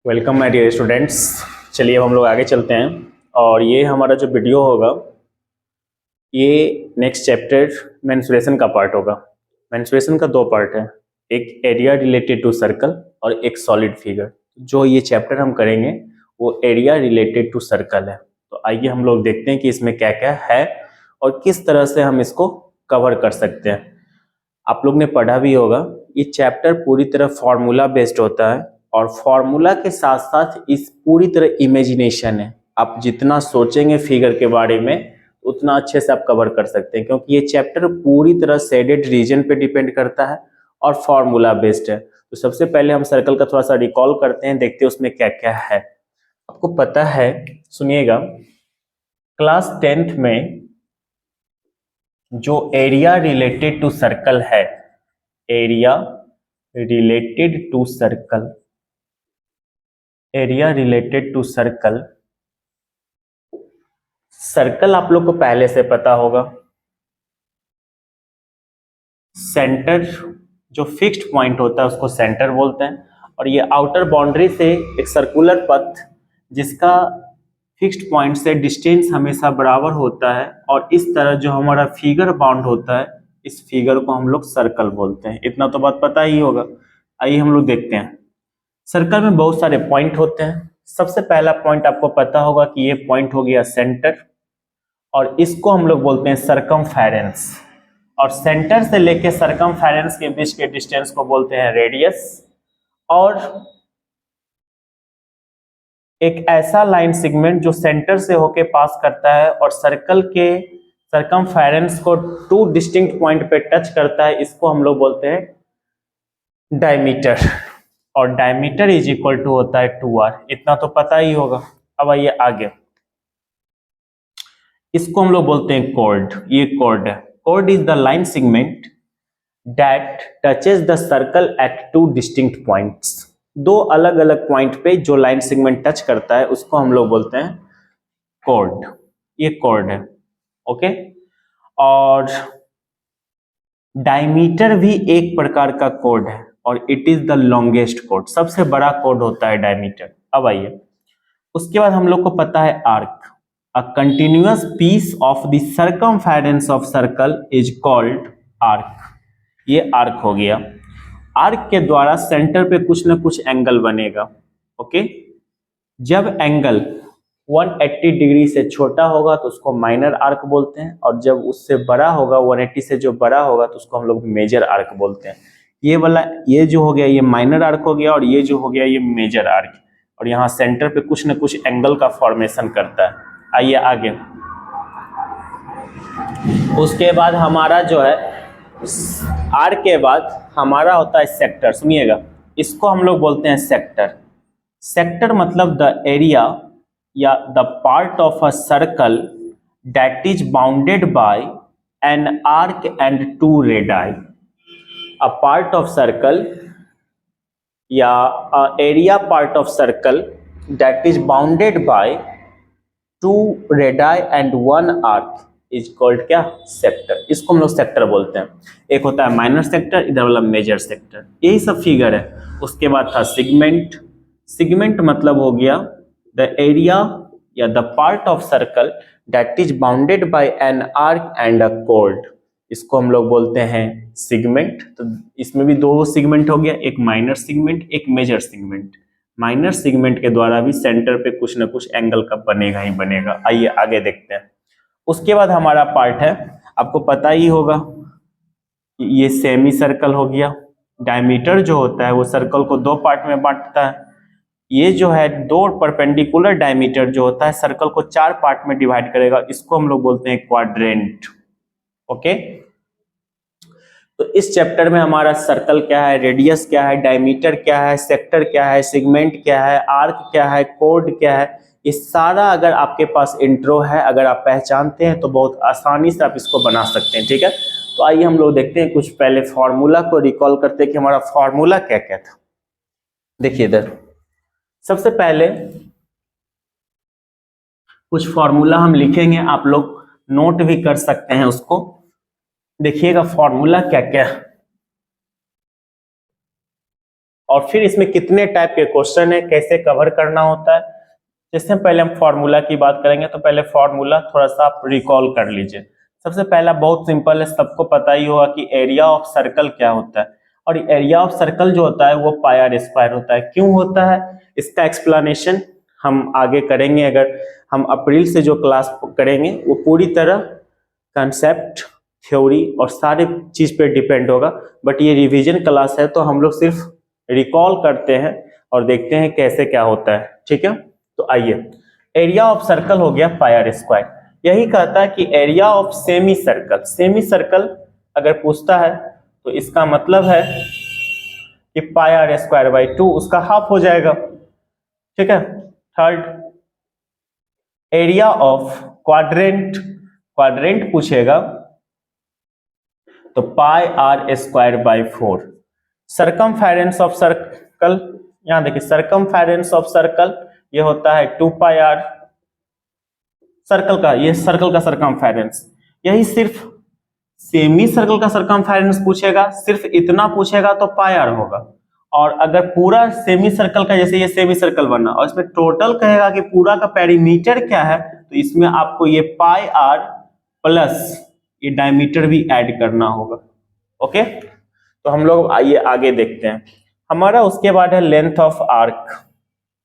Welcome my dear students. चलिए अब हम लोग आगे चलते हैं और ये हमारा जो वीडियो होगा ये नेक्स्ट चैप्टर मेंस्ट्रुएशन का पार्ट होगा। मेंस्ट्रुएशन का दो पार्ट है, एक एरिया रिलेटेड टू सर्कल और एक सॉलिड फिगर। जो ये चैप्टर हम करेंगे वो एरिया रिलेटेड टू सर्कल है। तो आइए हम लोग देखते हैं कि इसमें क्या क्या है और किस तरह से हम इसको कवर कर सकते हैं। आप लोग ने पढ़ा भी होगा, ये चैप्टर पूरी तरह फॉर्मूला बेस्ड होता है और फॉर्मूला के साथ साथ इस पूरी तरह इमेजिनेशन है। आप जितना सोचेंगे फिगर के बारे में उतना अच्छे से आप कवर कर सकते हैं, क्योंकि ये चैप्टर पूरी तरह शेडेड रीजन पे डिपेंड करता है और फॉर्मूला बेस्ड है। तो सबसे पहले हम सर्कल का थोड़ा सा रिकॉल करते हैं, देखते हैं उसमें क्या क्या है। आपको पता है, सुनिएगा, क्लास 10th में जो एरिया रिलेटेड टू सर्कल है, area related to circle, area related to circle, circle आप लोग को पहले से पता होगा। सेंटर जो फिक्स्ड पॉइंट होता है उसको सेंटर बोलते हैं, और ये आउटर बाउंड्री से एक सर्कुलर पथ जिसका फिक्स्ड पॉइंट से डिस्टेंस हमेशा बराबर होता है, और इस तरह जो हमारा फिगर बाउंड होता है इस फिगर को हम लोग सर्कल बोलते हैं। इतना तो बात पता ही होगा। आइए हम लोग देखते हैं। सर्कल में बहुत सारे पॉइंट होते हैं। सबसे पहला पॉइंट आपको पता होगा कि ये पॉइंट हो गया सेंटर, और इसको हम लोग बोलते हैं सरकमफेरेंस, और सेंटर से लेके सरकमफेरेंस के बीच के डिस्टेंस को बोलते हैं रेडियस। और एक ऐसा लाइन सेगमेंट जो सेंटर से होके पास करता है और सर्कल के सरकमफेरेंस को टू डिस्टिंक्ट पॉइंट पे टच करता है, इसको हम लोग बोलते हैं डायमीटर, और डायमीटर इज इक्वल टू होता है 2r। इतना तो पता ही होगा। अब आइए आगे, इसको हम लोग बोलते हैं कॉर्ड। ये कॉर्ड है। Chord is the line segment that touches the circle at two distinct points. दो अलग अलग पॉइंट पे जो लाइन सेगमेंट टच करता है उसको हम लोग बोलते हैं कॉर्ड। ये कॉर्ड है, ओके। और डायमीटर भी एक प्रकार का कॉर्ड है और it is the longest chord, सबसे बड़ा कॉर्ड होता है डायमीटर। अब आइए, उसके बाद हम लोग को पता है arc. A continuous piece of the circumference of circle is called arc। ये आर्क हो गया। आर्क के द्वारा सेंटर पे कुछ ना कुछ एंगल बनेगा, ओके। जब एंगल 180 डिग्री से छोटा होगा तो उसको माइनर आर्क बोलते हैं, और जब उससे बड़ा होगा 180 से जो बड़ा होगा तो उसको हम लोग मेजर आर्क बोलते हैं। ये वाला, ये जो हो गया ये माइनर आर्क हो गया, और ये जो हो गया ये मेजर आर्क, और यहाँ सेंटर पे कुछ ना कुछ एंगल का फॉर्मेशन करता है। आइए आगे, उसके बाद हमारा जो है आर्क के बाद हमारा होता है सेक्टर। सुनिएगा, इसको हम लोग बोलते हैं सेक्टर। सेक्टर मतलब द एरिया या the part of a circle that is bounded by an arc and two radii. A part of circle या area part of circle that is bounded by two radii and one arc is called क्या, sector. इसको हम लोग sector बोलते हैं। एक होता है माइनर सेक्टर, इधर वाला मेजर सेक्टर। यही सब फिगर है। उसके बाद था सिगमेंट। सिगमेंट मतलब हो गया द एरिया या the part of circle that is bounded by an arc and a cord, इसको हम लोग बोलते हैं सिगमेंट। तो इसमें भी दो सिगमेंट हो गया, एक माइनर सिगमेंट एक मेजर सिगमेंट। माइनर सिगमेंट के द्वारा भी सेंटर पे कुछ ना कुछ एंगल का बनेगा ही बनेगा। आइए आगे देखते हैं। उसके बाद हमारा पार्ट है, आपको पता ही होगा, ये सेमी सर्कल हो गया। डायमीटर जो होता है वो सर्कल को दो पार्ट में बांटता है। ये जो है दो परपेंडिकुलर डायमीटर जो होता है सर्कल को चार पार्ट में डिवाइड करेगा, इसको हम लोग बोलते हैं क्वाड्रेंट, ओके। तो इस चैप्टर में हमारा सर्कल क्या है, रेडियस क्या है, डायमीटर क्या है, सेक्टर क्या है, सेगमेंट क्या है, आर्क क्या है, कोड क्या है, ये सारा अगर आपके पास इंट्रो है, अगर आप पहचानते हैं तो बहुत आसानी से आप इसको बना सकते हैं, ठीक है। तो आइए हम लोग देखते हैं, कुछ पहले फॉर्मूला को रिकॉल करते हैं कि हमारा फॉर्मूला क्या क्या था। देखिए इधर सबसे पहले कुछ फॉर्मूला हम लिखेंगे, आप लोग नोट भी कर सकते हैं उसको। देखिएगा फॉर्मूला क्या क्या है। और फिर इसमें कितने टाइप के क्वेश्चन है, कैसे कवर करना होता है। जैसे पहले हम फॉर्मूला की बात करेंगे तो पहले फॉर्मूला थोड़ा सा आप रिकॉल कर लीजिए। सबसे पहला बहुत सिंपल है, सबको पता ही होगा कि एरिया ऑफ सर्कल क्या होता है, और एरिया ऑफ सर्कल जो होता है वो पाई आर स्क्वायर होता है। क्यों होता है इसका एक्सप्लेनेशन हम आगे करेंगे। अगर हम अप्रैल से जो क्लास करेंगे वो पूरी तरह कंसेप्ट, थ्योरी और सारे चीज पे डिपेंड होगा, बट ये रिवीजन क्लास है तो हम लोग सिर्फ रिकॉल करते हैं और देखते हैं कैसे क्या होता है। ठीक है, तो आइए, एरिया ऑफ सर्कल हो गया पाई आर स्क्वायर। यही कहता है कि area of semi circle, semi circle अगर पूछता है तो इसका मतलब है कि पाई आर स्क्वायर बाई 2 उसका हाफ हो जाएगा। ठीक है, third, area of quadrant, quadrant पूछेगा तो pi are square by 4। Circumference of circle, यहां देखिए सरकमफेरेंस ऑफ सर्कल ये होता है 2 पाई आर, सर्कल का, ये सर्कल का सरकमफेरेंस। यही सिर्फ सेमी सर्कल का सरकमफेरेंस पूछेगा, सिर्फ इतना पूछेगा तो पाई आर होगा। और अगर पूरा सेमी सर्कल का, जैसे ये सेमी सर्कल बना और इसमें टोटल कहेगा कि पूरा का पेरीमीटर क्या है, तो इसमें आपको ये पाई आर प्लस ये डायमीटर भी ऐड करना होगा। ओके, तो हम लोग आइए आगे देखते हैं। हमारा उसके बाद है लेंथ ऑफ आर्क।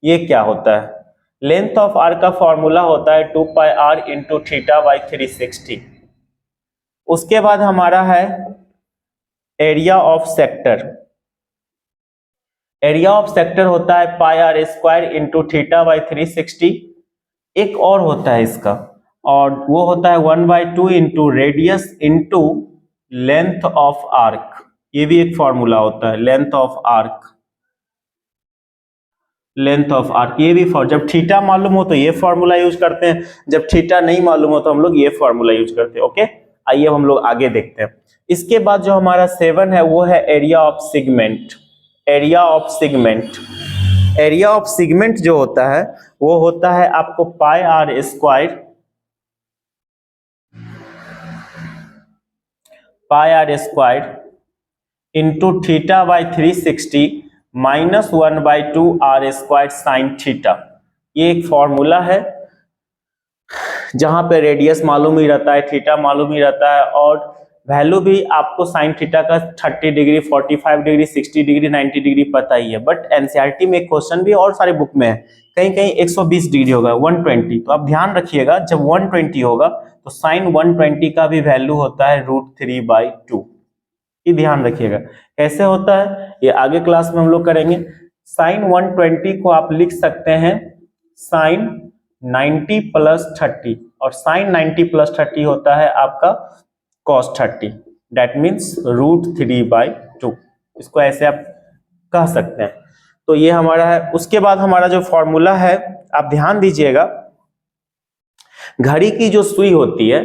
ये क्या होता है? लेंथ ऑफ आर्क का फॉर्मूला होता है 2 pi R into theta by 360। उसके बाद हमारा है area of sector. Area of sector होता है pi are square into theta by 360। एक और होता है इसका, और वो होता है 1/2 into radius into length of arc. ये भी एक फॉर्मूला होता है, length of arc, length of arc. ये भी जब थीटा मालूम हो तो ये फॉर्मूला यूज करते हैं, जब थीटा नहीं मालूम हो तो हम लोग ये फॉर्मूला यूज करते हैं। ओके, आइए हम लोग आगे देखते हैं। इसके बाद जो हमारा 7 है वो है area of segment. Area of segment, area of segment जो होता है वो होता है आपको pi are square, pi are square into theta by 360 minus 1/2 R square sine theta. ये एक फॉर्मूला है जहां पे रेडियस मालूम ही रहता है, थीटा मालूम ही रहता है, और वैल्यू भी आपको साइन थीटा का 30 डिग्री, 45 डिग्री, 60 डिग्री, 90 डिग्री पता ही है। बट एनसीईआरटी में एक क्वेश्चन भी और सारे बुक में है, कहीं कहीं 120 डिग्री होगा, 120। तो आप ध्यान रखिएगा जब 120 होगा तो साइन 120 का भी वैल्यू होता है √3/2। ये ध्यान रखिएगा। कैसे होता है ये आगे क्लास में हम लोग करेंगे। साइन 120 को आप लिख सकते हैं साइन 90 प्लस 30, और साइन 90 प्लस 30 होता है आपका cos 30, दैट मीन्स √3/2। इसको ऐसे आप कह सकते हैं। तो ये हमारा है। उसके बाद हमारा जो फॉर्मूला है आप ध्यान दीजिएगा, घड़ी की जो सुई होती है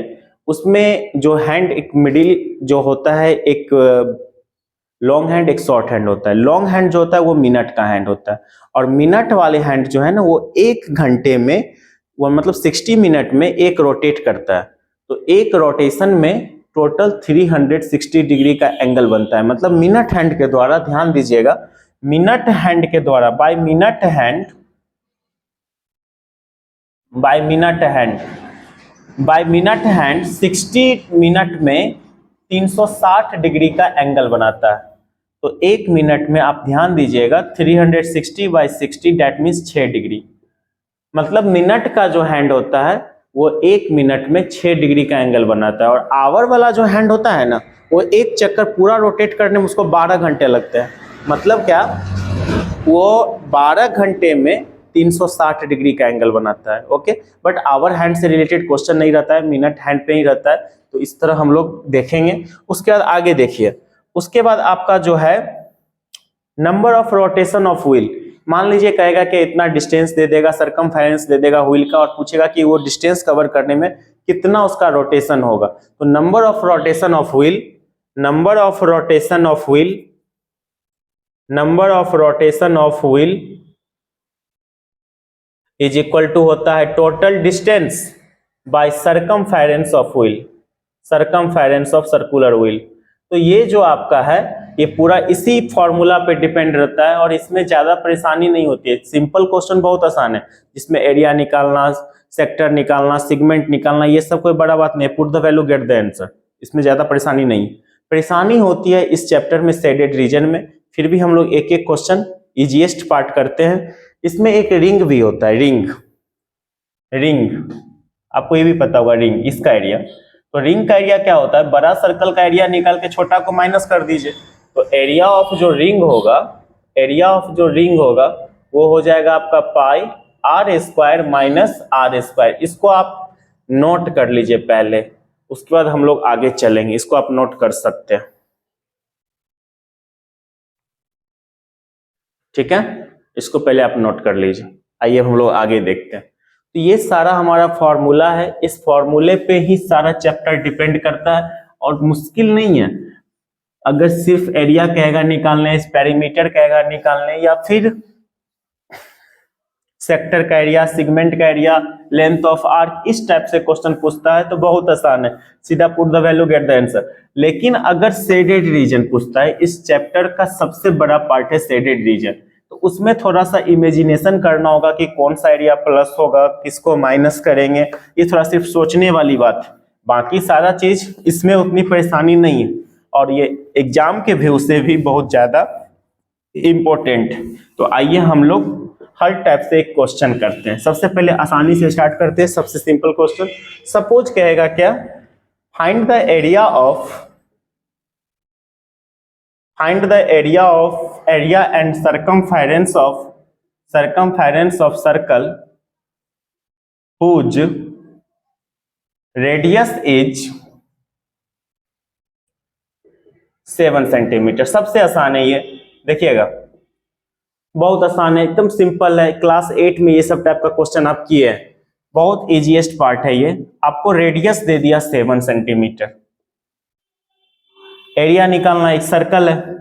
उसमें जो हैंड, एक मिडिल जो होता है, एक लॉन्ग हैंड, एक शॉर्ट हैंड होता है। लॉन्ग हैंड जो होता है वो मिनट का हैंड होता है, और मिनट वाले हैंड जो है ना वो 1 घंटे में, वो मतलब 60 मिनट में एक रोटेट करता है। तो एक रोटेशन में टोटल 360 डिग्री का एंगल बनता है। मतलब मिनट हैंड के द्वारा, ध्यान दीजिएगा, मिनट हैंड के द्वारा, by minute hand, by minute hand, by minute hand 60 minute में 360 डिग्री का एंगल बनाता है। तो 1 मिनट में आप ध्यान दीजिएगा 360/60 दैट मीन्स 6 डिग्री। मतलब मिनट का जो हैंड होता है वो 1 मिनट में 6 डिग्री का एंगल बनाता है। और आवर वाला जो हैंड होता है ना वो एक चक्कर पूरा रोटेट करने में उसको 12 घंटे लगते हैं। मतलब क्या, वो 12 घंटे में 360 डिग्री का एंगल बनाता है। ओके, बट आवर हैंड से रिलेटेड क्वेश्चन नहीं रहता है, मिनट हैंड पे ही रहता है, तो इस तरह हम लोग देखेंगे। उसके बाद आगे देखिए, उसके बाद आपका जो है number of rotation of wheel. मान लीजिए कहेगा कि इतना डिस्टेंस दे देगा, सरकमफेरेंस दे देगा व्हील का, और पूछेगा कि वो डिस्टेंस कवर करने में कितना उसका रोटेशन होगा। तो number of rotation of wheel, number of rotation of wheel, number of rotation of wheel is equal to होता है total distance by circumference of wheel, circumference of circular wheel. तो ये जो आपका है ये पूरा इसी फॉर्मूला पे डिपेंड रहता है और इसमें ज्यादा परेशानी नहीं होती है। सिंपल क्वेश्चन बहुत आसान है, जिसमें एरिया निकालना, सेक्टर निकालना, सेगमेंट निकालना, ये सब कोई बड़ा बात नहीं है। Put the value, get the answer, इसमें ज्यादा परेशानी नहीं। परेशानी होती है इस चैप्टर में शेडेड रीजन में। फिर भी हम लोग एक एक क्वेश्चन इजीएस्ट पार्ट करते हैं। इसमें एक रिंग भी होता है, रिंग आपको ये भी पता होगा, रिंग इसका एरिया। तो रिंग का एरिया क्या होता है, बड़ा सर्कल का एरिया निकाल के छोटा को माइनस कर दीजिए, तो एरिया ऑफ जो रिंग होगा, वो हो जाएगा आपका pi are square minus R square. इसको आप नोट कर लीजिए पहले, उसके बाद हम लोग आगे चलेंगे। इसको आप नोट कर सकते हैं, ठीक है, इसको पहले आप नोट कर लीजिए। आइए हम लोग आगे देखते हैं। तो ये सारा हमारा फॉर्मूला है, इस फॉर्मूले पे ही सारा चैप्टर डिपेंड करता है और मुश्किल नहीं है। अगर सिर्फ एरिया कहेगा निकालने, पेरीमीटर कहेगा निकालने, या फिर सेक्टर का एरिया, सेगमेंट का एरिया, लेंथ ऑफ आर्क, इस टाइप से क्वेश्चन पूछता है तो बहुत आसान है, सीधा put the value, get the answer. लेकिन अगर शेडेड रीजन पूछता है, इस चैप्टर का सबसे बड़ा पार्ट है शेडेड रीजन, तो उसमें थोड़ा सा इमेजिनेशन करना होगा कि कौन सा एरिया प्लस होगा, किसको माइनस करेंगे। ये थोड़ा सिर्फ सोचने वाली बात है, बाकी सारा चीज इसमें उतनी परेशानी नहीं है और ये एग्जाम के व्यू से भी बहुत ज्यादा इंपॉर्टेंट। तो आइए हम लोग हर टाइप से एक क्वेश्चन करते हैं। सबसे पहले आसानी से स्टार्ट करते हैं, सबसे सिंपल क्वेश्चन। सपोज कहेगा क्या, find the area and circumference of circle whose radius is 7 centimetre. सबसे आसान है ये, देखिएगा बहुत आसान है, एकदम सिंपल है। क्लास 8 में ये सब टाइप का क्वेश्चन आप किए हैं, बहुत इजीएस्ट पार्ट है ये। आपको रेडियस दे दिया 7 सेंटीमीटर, एरिया निकालना, एक सर्कल है,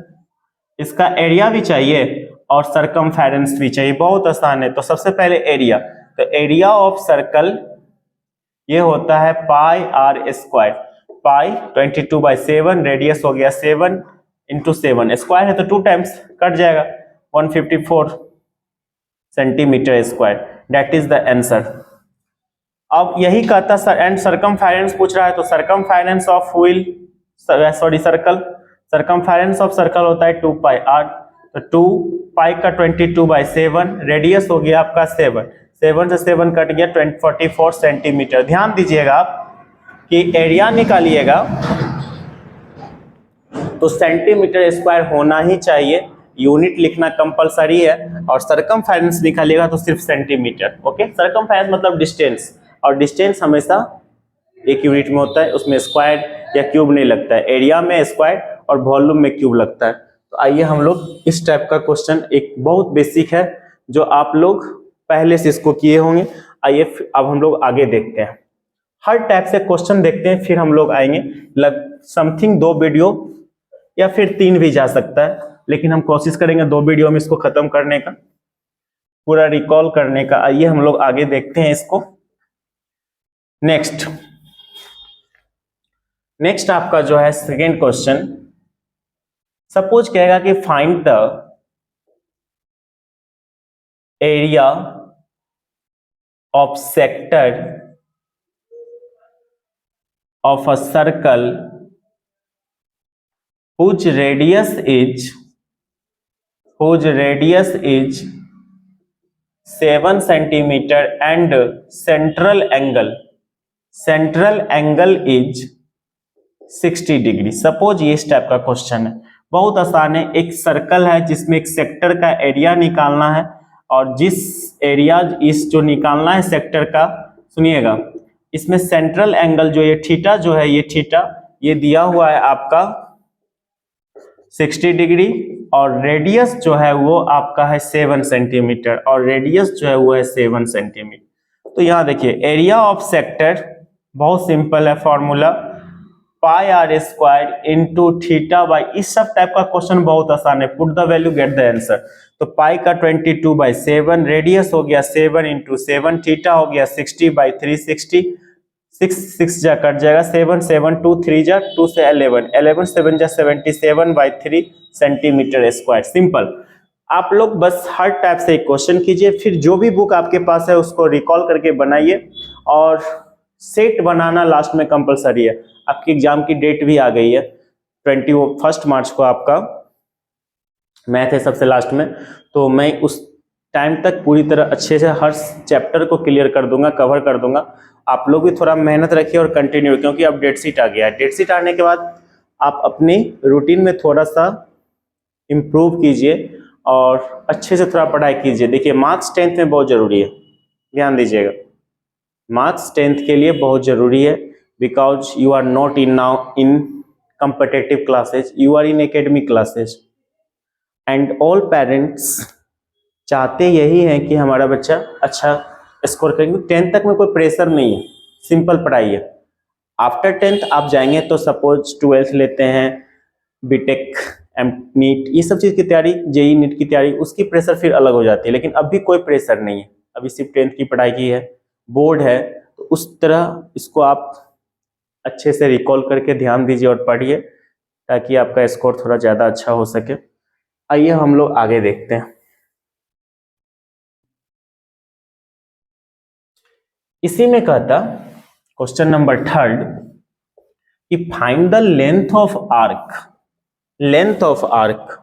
इसका एरिया भी चाहिए और सरकमफेरेंस भी चाहिए, बहुत आसान है। तो सबसे पहले एरिया, तो एरिया ऑफ सर्कल ये होता है pi are square, pi 22/7, radius हो गया 7 × 7, स्क्वायर है तो 2 टाइम्स कट जाएगा, 154 centimetre square, that is the answer. अब यही कहता सर एंड सरकमफेरेंस पूछ रहा है, तो circumference of wheel, sorry circle, circumference of circle होता है 2 पाई आर, तो 2 पाई का 22/7, रेडियस हो गया आपका 7 से 7 कट गया 44 सेंटीमीटर। ध्यान दीजिएगा आप कि एरिया निकालिएगा तो सेंटीमीटर स्क्वायर होना ही चाहिए, यूनिट लिखना कंपलसरी है, और सरकमफेरेंस निकालिएगा तो सिर्फ सेंटीमीटर। ओके, सरकमफेरेंस मतलब डिस्टेंस, और डिस्टेंस हमेशा एक यूनिट में होता है, उसमें स्क्वायर या क्यूब नहीं लगता है। एरिया में स्क्वायर और वॉल्यूम में क्यूब लगता है। तो आइए हम लोग इस टाइप का क्वेश्चन, एक बहुत बेसिक है जो आप लोग पहले से इसको किए होंगे। आइए अब हम लोग आगे देखते हैं, हर टाइप से क्वेश्चन देखते हैं, फिर हम लोग आएंगे समथिंग 2 वीडियो या फिर 3 भी जा सकता है, लेकिन हम कोशिश करेंगे 2 वीडियो में इसको खत्म करने का, पूरा रिकॉल करने का। आइए हम लोग आगे देखते हैं इसको। नेक्स्ट आपका जो है सेकेंड क्वेश्चन, सपोज कहेगा कि find the area of sector of a circle whose radius is 7 centimeter and central angle is 60 degree. Suppose ये इस टाइप का क्वेश्चन है, बहुत आसान है। एक सर्कल है जिसमें एक सेक्टर का एरिया निकालना है, और जिस एरिया इस जो निकालना है सेक्टर का, सुनिएगा, इसमें सेंट्रल एंगल जो ये थीटा जो है, ये थीटा ये दिया हुआ है आपका 60 डिग्री, और रेडियस जो है वो आपका है 7 सेंटीमीटर, और रेडियस जो है वो है 7 सेंटीमीटर। तो यहाँ देखिए एरिया ऑफ सेक्टर बहुत सिंपल है, formula pi are square into theta by, इस सब टाइप का क्वेश्चन बहुत आसान है, put the value get the answer. तो पाई का 22/7, रेडियस हो गया 7 × 7, थीटा हो गया 60/360, 6 जा कट जाएगा, 7 7 2 3 जा 2 से 11 11 7 जा 77/3 सेंटीमीटर स्क्वायर। सिंपल। आप लोग बस हर टाइप से एक क्वेश्चन कीजिए, फिर जो भी बुक आपके पास है उसको रिकॉल करके बनाइए, और सेट बनाना लास्ट में कंपलसरी है। आपकी एग्जाम की डेट भी आ गई है, 21 मार्च को आपका मैथ है सबसे लास्ट में, तो मैं उस टाइम तक पूरी तरह अच्छे से हर चैप्टर को क्लियर कर दूंगा, कवर कर दूंगा। आप लोग भी थोड़ा मेहनत रखिए और कंटिन्यू, क्योंकि अब डेट शीट आ गया है। डेट शीट आने के बाद आप अपनी रूटीन में थोड़ा सा इम्प्रूव कीजिए और अच्छे से थोड़ा पढ़ाई कीजिए। देखिए मार्क्स 10th में बहुत जरूरी है, ध्यान दीजिएगा। मार्क्स 10th के लिए बहुत जरूरी है, because you are not in now in competitive classes, you are in academic classes, and all parents चाहते यही है कि हमारा बच्चा अच्छा स्कोर करेंगे। 10th तक में कोई प्रेशर नहीं है, सिंपल पढ़ाई है। आफ्टर 10th आप जाएंगे तो सपोज 12th लेते हैं, बीटेक, नीट, ये सब चीज़ की तैयारी, जेई नीट की तैयारी, उसकी प्रेशर फिर अलग हो जाती है। लेकिन अभी कोई प्रेशर नहीं है, अभी सिर्फ 10th की पढ़ाई की है, बोर्ड है, तो उस तरह इसको आप अच्छे से रिकॉल करके ध्यान दीजिए और पढ़िए, ताकि आपका स्कोर थोड़ा ज़्यादा अच्छा हो सके। आइए हम लोग आगे देखते हैं। इसी में कहता क्वेश्चन नंबर 3 कि find the length of arc, length of arc,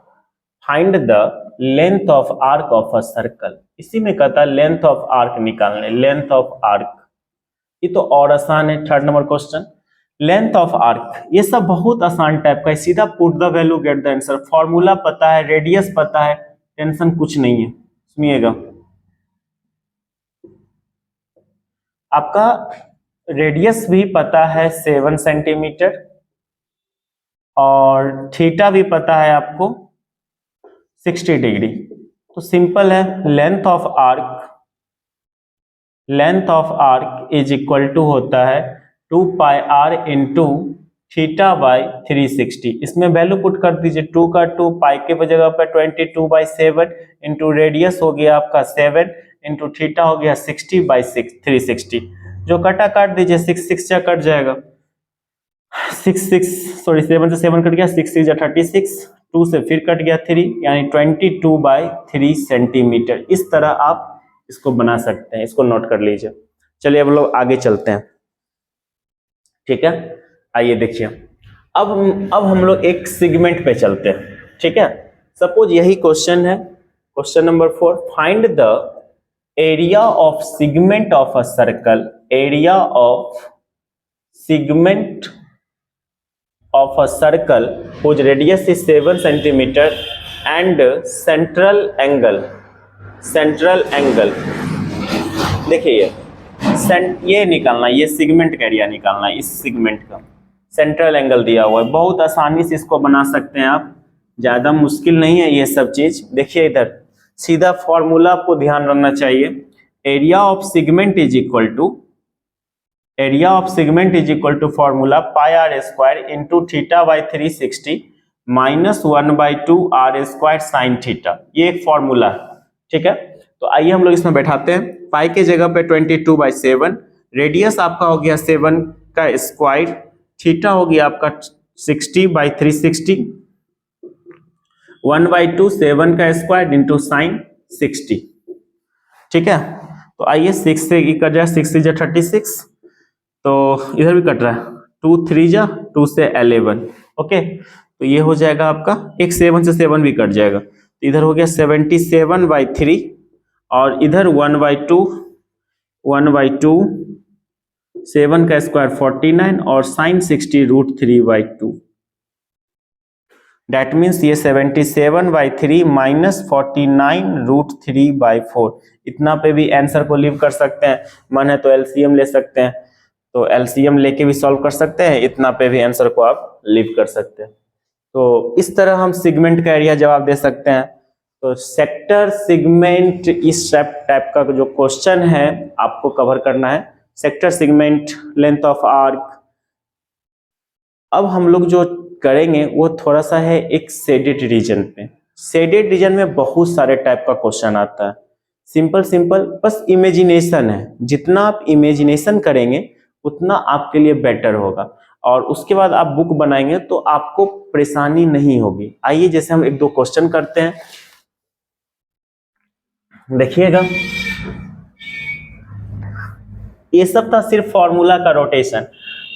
find the length of arc of a circle. इसी में कहता लेंथ ऑफ आर्क निकालने, लेंथ ऑफ आर्क। ये तो और आसान है, 3rd number question. Length of arc, ये सब बहुत आसान टाइप का है, सीधा put the value get the answer. Formula पता है, रेडियस पता है, टेंशन कुछ नहीं है। सुनिएगा, आपका रेडियस भी पता है 7 सेंटीमीटर, और थीटा भी पता है आपको 60 डिग्री। तो सिंपल है, length of arc, length of arc is equal to होता है 2 pi r into theta by 360। इसमें वैल्यू पुट कर दीजिए, 2 का 2, पाई के जगह पर 22/7 इंटू रेडियस हो गया आपका 7 इंटू थीटा हो गया 60/360। जो कटा काट दीजिए, 6 6 जा कट जाएगा, 7 से 7 कट गया, 6 6 जा 36, 2 से फिर कट गया 3, यानी 22/3 सेंटीमीटर। इस तरह आप इसको बना सकते हैं, इसको नोट कर लीजिए। चलिए अब लोग आगे चलते हैं, ठीक है। आइए देखिए, अब हम लोग एक सेगमेंट पे चलते हैं, ठीक है। सपोज यही क्वेश्चन है, question number 4, find the area of segment of a circle, area of segment of a circle whose radius is 7 centimeter and central angle, central angle. देखिए ये निकालना, ये सेगमेंट का एरिया निकालना है, इस सेगमेंट का सेंट्रल एंगल दिया हुआ है। बहुत आसानी से इसको बना सकते हैं आप, ज्यादा मुश्किल नहीं है ये सब चीज। देखिए इधर सीधा फॉर्मूला आपको ध्यान रखना चाहिए, area of segment is equal to, area of segment is equal to formula pi r square into theta by 360 minus 1/2 r square sine theta. ये एक फॉर्मूला है, ठीक है। तो आइए हम लोग इसमें बैठाते हैं, पाई के जगह पे 22/7, रेडियस आपका हो गया 7 का स्क्वायर, थीटा हो गया आपका 60/360, 1/2 7 का स्क्वायर इंटू साइन 60, ठीक है। तो आइए 6 से कट जाए, 6 से 36, तो इधर भी कट रहा है, 2 3 जा 2 से 11, ओके। तो ये हो जाएगा आपका, एक 7 से 7 भी कट जाएगा, तो इधर हो गया 77/3, और इधर 1/2, 7 का स्क्वायर 49, और साइन 60 √3/2। डेट मीन्स ये 77/3 माइनस 49 √3/4। इतना पे भी आंसर को लीव कर सकते हैं, मन है तो एलसीएम ले सकते हैं, तो एलसीएम लेके भी सॉल्व कर सकते हैं, इतना पे भी आंसर को आप लीव कर सकते हैं। तो इस तरह हम सेगमेंट का एरिया जवाब दे सकते हैं। तो सेक्टर, सेगमेंट, इस टाइप का जो क्वेश्चन है आपको कवर करना है, sector, segment, length of arc. अब हम लोग जो करेंगे वो थोड़ा सा है एक शेडेड रीजन पे। शेडेड रीजन में बहुत सारे टाइप का क्वेश्चन आता है, सिंपल बस इमेजिनेशन है, जितना आप इमेजिनेशन करेंगे उतना आपके लिए बेटर होगा, और उसके बाद आप बुक बनाएंगे तो आपको परेशानी नहीं होगी। आइए जैसे हम एक दो क्वेश्चन करते हैं, देखिएगा। ये सब था सिर्फ फॉर्मूला का रोटेशन,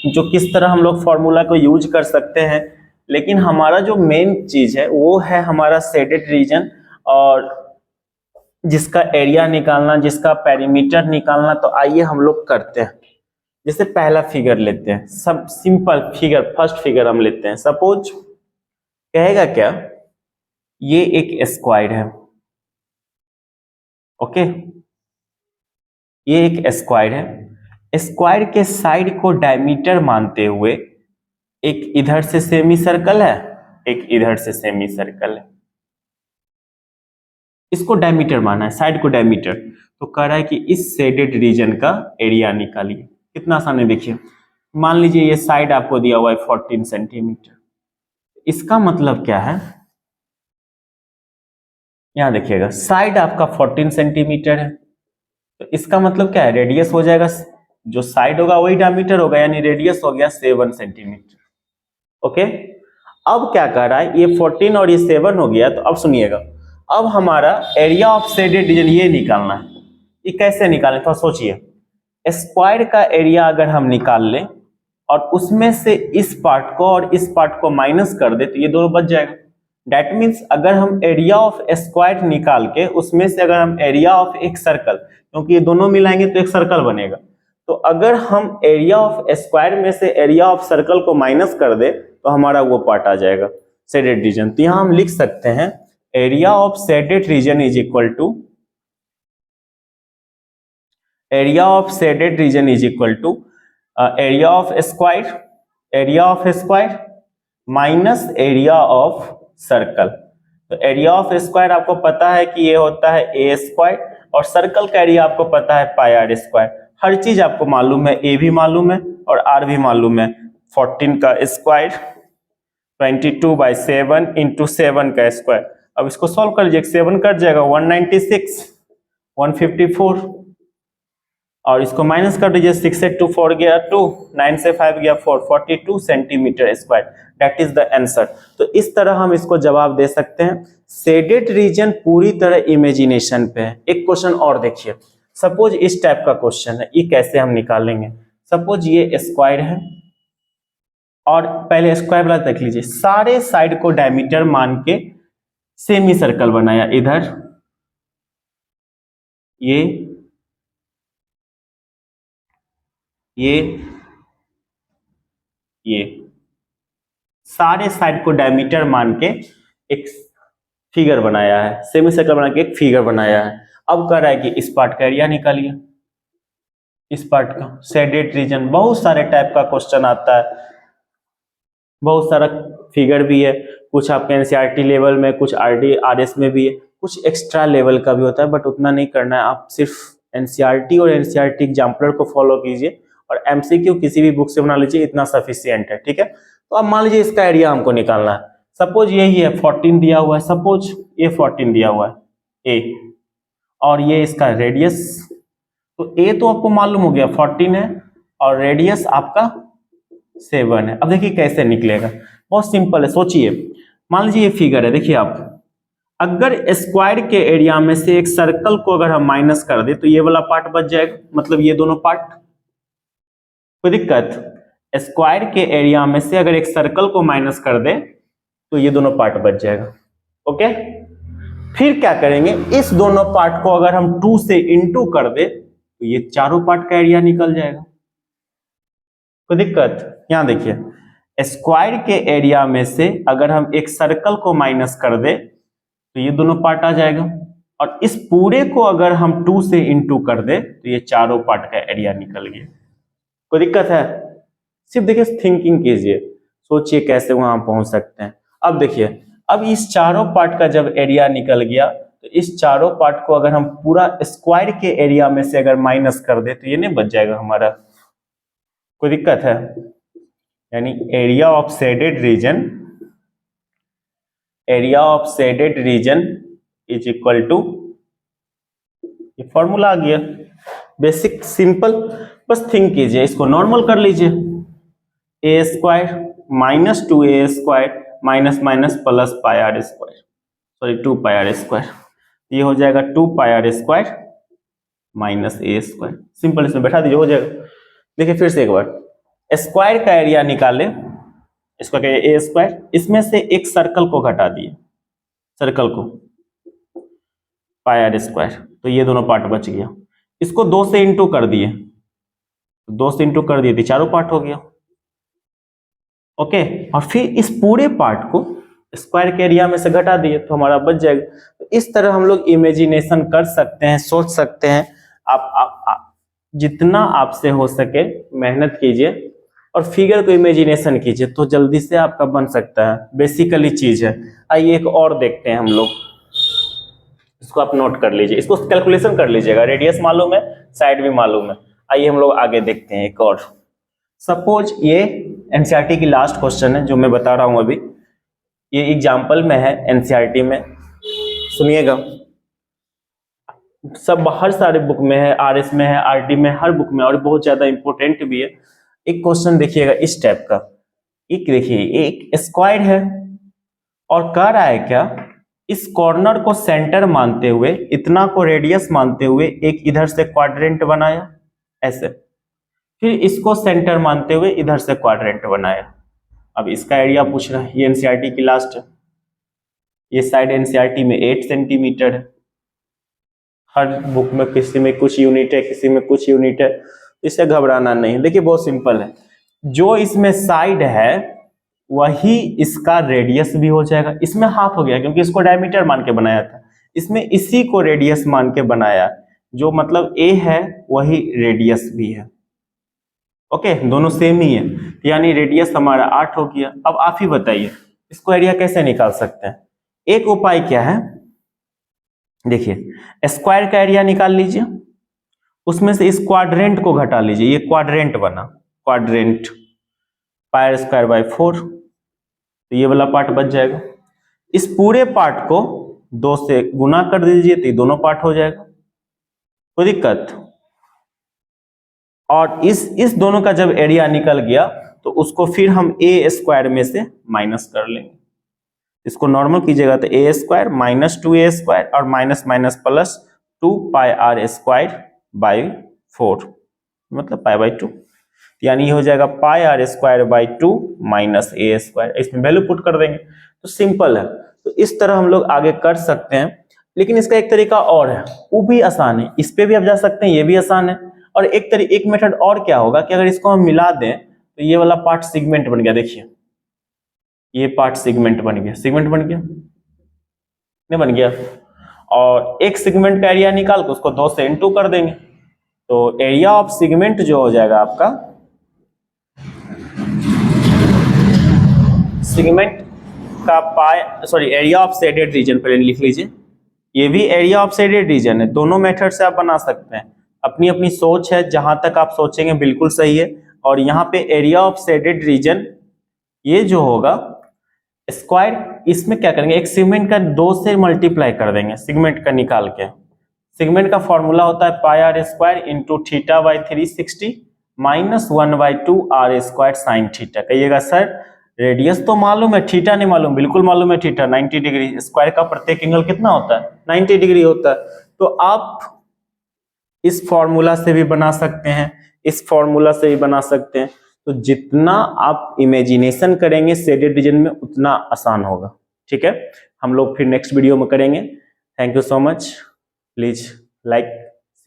जो किस तरह हम लोग फॉर्मूला को यूज कर सकते हैं, लेकिन हमारा जो मेन चीज है वो है हमारा शेडेड रीजन, और जिसका एरिया निकालना, जिसका पेरीमीटर निकालना। तो आइए हम लोग करते हैं। जैसे पहला फिगर लेते हैं, सब सिंपल फिगर, फर्स्ट फिगर हम लेते हैं। सपोज कहेगा क्या, ये एक स्क्वायर है, ओके, ये एक स्क्वायर है। स्क्वायर के साइड को डायमीटर मानते हुए एक इधर से सेमी सर्कल है, एक इधर से सेमी सर्कल है, इसको डायमीटर माना है, साइड को डायमीटर। तो कह रहा है कि इस शेडेड रीजन का एरिया निकालिए। कितना आसान है, देखिए। मान लीजिए ये साइड आपको दिया हुआ है 14 सेंटीमीटर। इसका मतलब क्या है, यहां देखिएगा, साइड आपका 14 सेंटीमीटर है, तो इसका मतलब क्या है, रेडियस हो जाएगा, जो साइड होगा वही डायमीटर होगा, यानी रेडियस हो गया 7 सेंटीमीटर। ओके, अब क्या कह रहा है, ये 14 और ये 7 हो गया, तो अब सुनिएगा, अब हमारा एरिया ऑफ शेडेड रीजन ये निकालना है। ये कैसे निकालें, थोड़ा सोचिए। स्क्वायर का एरिया अगर हम निकाल लें और उसमें से इस पार्ट को और इस पार्ट को माइनस कर दे, तो ये दोनों बच जाएगा। दैट मीन्स अगर हम एरिया ऑफ स्क्वायर निकाल के उसमें से अगर हम एरिया ऑफ एक सर्कल, क्योंकि ये दोनों मिलाएंगे तो एक सर्कल बनेगा, तो अगर हम एरिया ऑफ स्क्वायर में से एरिया ऑफ सर्कल को माइनस कर दे तो हमारा वो पार्ट आ जाएगा शेडेड रीजन। तो यहां हम लिख सकते हैं area of shaded region is equal to, area of shaded region is equal to area of square, area of square minus area of circle. तो एरिया ऑफ स्क्वायर आपको पता है कि ये होता है ए स्क्वायर, और सर्कल का एरिया आपको पता है पाई आर स्क्वायर। हर चीज आपको मालूम है, ए भी मालूम है और आर भी मालूम है। 14 का स्क्वायर 22/7 इंटू 7 का स्क्वायर। अब इसको सॉल्व कर लीजिए, 7 कट जाएगा 196, 154, और इसको माइनस कर दीजिए, 6 से 2 4 गया 2, 9 से 5 गया 4, 42 centimetre square. That is the answer. तो इस तरह हम इसको जवाब दे सकते हैं। शेडेड रीजन पूरी तरह इमेजिनेशन पे है। एक क्वेश्चन और देखिए, सपोज इस टाइप का क्वेश्चन है, ये कैसे हम निकालेंगे। सपोज ये स्क्वायर है, और पहले स्क्वायर वाला देख लीजिए, सारे साइड को डायमीटर मान के सेमी सर्कल बनाया, इधर ये सारे साइड को डायमीटर मान के एक फिगर बनाया है, सेमी सर्कल बना के एक फिगर बनाया है। अब कह रहा है कि इस पार्ट का एरिया निकालिए, इस पार्ट का शेडेड रीजन। बहुत सारे टाइप का क्वेश्चन आता है, बहुत सारा फिगर भी है, कुछ आपके एनसीईआरटी लेवल में, कुछ आरडी आरएस में भी है, कुछ एक्स्ट्रा लेवल का भी होता है, बट उतना नहीं करना है। आप सिर्फ एनसीईआरटी और एनसीईआरटी एग्जाम्पलर को फॉलो कीजिए और एमसीक्यू किसी भी बुक से बना लीजिए, इतना सफिशियंट है, ठीक है। तो अब मान लीजिए इसका एरिया हमको निकालना है। सपोज यही है 14 दिया हुआ है, सपोज ये 14 दिया हुआ है ए, और ये इसका रेडियस, तो ए तो आपको मालूम हो गया 14 है और रेडियस आपका 7 है। अब देखिए कैसे निकलेगा, बहुत सिंपल है, सोचिए। मान लीजिए ये फिगर है, देखिए आप, अगर स्क्वायर के एरिया में से एक सर्कल को अगर हम माइनस कर दे तो ये वाला पार्ट बच जाएगा, मतलब ये दोनों पार्ट। कोई दिक्कत, स्क्वायर के एरिया में से अगर एक सर्कल को माइनस कर दे तो ये दोनों पार्ट बच जाएगा, ओके। फिर क्या करेंगे, इस दोनों पार्ट को अगर हम 2 से इंटू कर दे तो ये चारों पार्ट का एरिया निकल जाएगा। कोई दिक्कत, यहां देखिए, स्क्वायर के एरिया में से अगर हम एक सर्कल को माइनस कर दे तो ये दोनों पार्ट आ जाएगा, और इस पूरे को अगर हम 2 से इंटू कर दे तो ये चारों पार्ट का एरिया निकल गया। कोई दिक्कत है, सिर्फ देखिए थिंकिंग कीजिए, सोचिए कैसे वहां पहुंच सकते हैं। अब देखिए, अब इस चारों पार्ट का जब एरिया निकल गया तो इस चारों पार्ट को अगर हम पूरा स्क्वायर के एरिया में से अगर माइनस कर दे तो ये नहीं बच जाएगा हमारा। कोई दिक्कत है, यानी area of shaded region, area of shaded region is equal to, ये फॉर्मूला आ गया, बेसिक सिंपल। बस थिंक कीजिए, इसको नॉर्मल कर लीजिए, A square minus 2a square minus minus plus pi are square, sorry 2 pi are square, ये हो जाएगा 2 pi are square minus A square. Simple, इसमें बैठा दीजिए, हो जाएगा। देखिए फिर से एक बार, स्क्वायर का एरिया निकाले, इसको कहिए ए स्क्वायर, इसमें से एक सर्कल को घटा दिए, सर्कल को पाई आर स्क्वायर, तो ये दोनों पार्ट बच गया। इसको 2 से इंटू कर दिए, 2 से इंटू कर दिए तो चारों पार्ट हो गया। ओके, और फिर इस पूरे पार्ट को स्क्वायर के एरिया में से घटा दिए तो हमारा बच जाएगा। तो इस तरह हम लोग इमेजिनेशन कर सकते हैं, सोच सकते हैं। आप जितना आपसे हो सके मेहनत कीजिए और फिगर को इमेजिनेशन कीजिए, तो जल्दी से आपका बन सकता है। बेसिकली चीज है। आइए एक और देखते हैं हम लोग, इसको आप नोट कर लीजिए, इसको कैलकुलेशन कर लीजिएगा, रेडियस मालूम है, साइड भी मालूम है। आइए हम लोग आगे देखते हैं एक और। सपोज ये एनसीईआरटी की लास्ट क्वेश्चन है जो मैं बता रहा हूं अभी, ये एग्जाम्पल में है एनसीईआरटी में, सुनिएगा। सब हर सारे बुक में है, आरएस में है, आरटी में, हर बुक में, और बहुत ज्यादा इंपॉर्टेंट भी है। एक क्वेश्चन देखिएगा इस टाइप का, एक देखिए, एक स्क्वायर है और कह रहा है क्या, इस कॉर्नर को सेंटर मानते हुए, इतना को रेडियस मानते हुए एक इधर से क्वाड्रेंट बनाया, ऐसे, फिर इसको सेंटर मानते हुए इधर से क्वाड्रेंट बनाया। अब इसका एरिया पूछ रहा है, ये एनसीईआरटी की लास्ट है, ये साइड एनसीईआरटी में 8 सेंटीमीटर है। हर बुक में किसी में कुछ यूनिट है, किसी में कुछ यूनिट है, इससे घबराना नहीं। देखिए बहुत सिंपल है, जो इसमें साइड है वही इसका रेडियस भी हो जाएगा। इसमें हाफ हो गया क्योंकि इसको डायमीटर मान के बनाया था, इसमें इसी को रेडियस मान के बनाया, जो मतलब ए है वही रेडियस भी है। ओके, दोनों सेम ही है, यानी रेडियस हमारा 8 हो गया। अब आप ही बताइए इसको एरिया कैसे निकाल सकते हैं। एक उपाय क्या है, देखिए स्क्वायर का एरिया निकाल लीजिए, उसमें से इस क्वाड्रेंट को घटा लीजिए, ये क्वाड्रेंट बना, क्वाड्रेंट पाई स्क्वायर बाय 4, तो ये वाला पार्ट बच जाएगा। इस पूरे पार्ट को 2 से गुना कर दीजिए तो ये दोनों पार्ट हो जाएगा, कोई दिक्कत। और इस दोनों का जब एरिया निकल गया तो उसको फिर हम ए स्क्वायर में से माइनस कर लेंगे, इसको नॉर्मल कीजिएगा तो A square minus 2a square और minus minus plus 2 pi are square by 4, मतलब पाई बाई 2, यानी ये हो जाएगा pi are square by 2 minus A square. इसमें वैल्यू पुट कर देंगे तो सिंपल है। तो इस तरह हम लोग आगे कर सकते हैं, लेकिन इसका एक तरीका और है, वो भी आसान है, इस पे भी आप जा सकते हैं, ये भी आसान है। और एक मेथड और क्या होगा कि अगर इसको हम मिला दें तो ये वाला पार्ट सेगमेंट बन गया, देखिए ये पार्ट सेगमेंट बन गया, सेगमेंट बन गया, नहीं बन गया। और एक सेगमेंट का एरिया निकाल के उसको 2 से इंटू कर देंगे, तो एरिया ऑफ सेगमेंट जो हो जाएगा आपका, सेगमेंट का एरिया ऑफ शेडेड रीजन पहले लिख लीजिए, ये भी एरिया ऑफ शेडेड रीजन है। दोनों मेथड से आप बना सकते हैं, अपनी अपनी सोच है, जहां तक आप सोचेंगे बिल्कुल सही है। और यहाँ पे एरिया ऑफ शेडेड रीजन ये जो होगा स्क्वायर, इसमें क्या करेंगे, एक सेगमेंट का 2 से मल्टीप्लाई कर देंगे, सेगमेंट का निकाल के। सेगमेंट का फॉर्मूला होता है pi are square into theta by 360 minus 1/2 R square sine theta. कहिएगा सर रेडियस तो मालूम है, थीटा नहीं मालूम, बिल्कुल मालूम है, थीटा 90 डिग्री, स्क्वायर का प्रत्येक एंगल कितना होता है, 90 डिग्री होता है। तो आप इस फॉर्मूला से भी बना सकते हैं, इस फॉर्मूला से भी बना सकते हैं। तो जितना आप इमेजिनेशन करेंगे शेडेड रीजन में उतना आसान होगा। ठीक है, हम लोग फिर नेक्स्ट वीडियो में करेंगे। Thank you so much, please like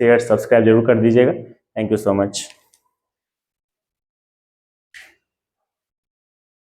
share subscribe जरूर कर दीजिएगा। Thank you so much.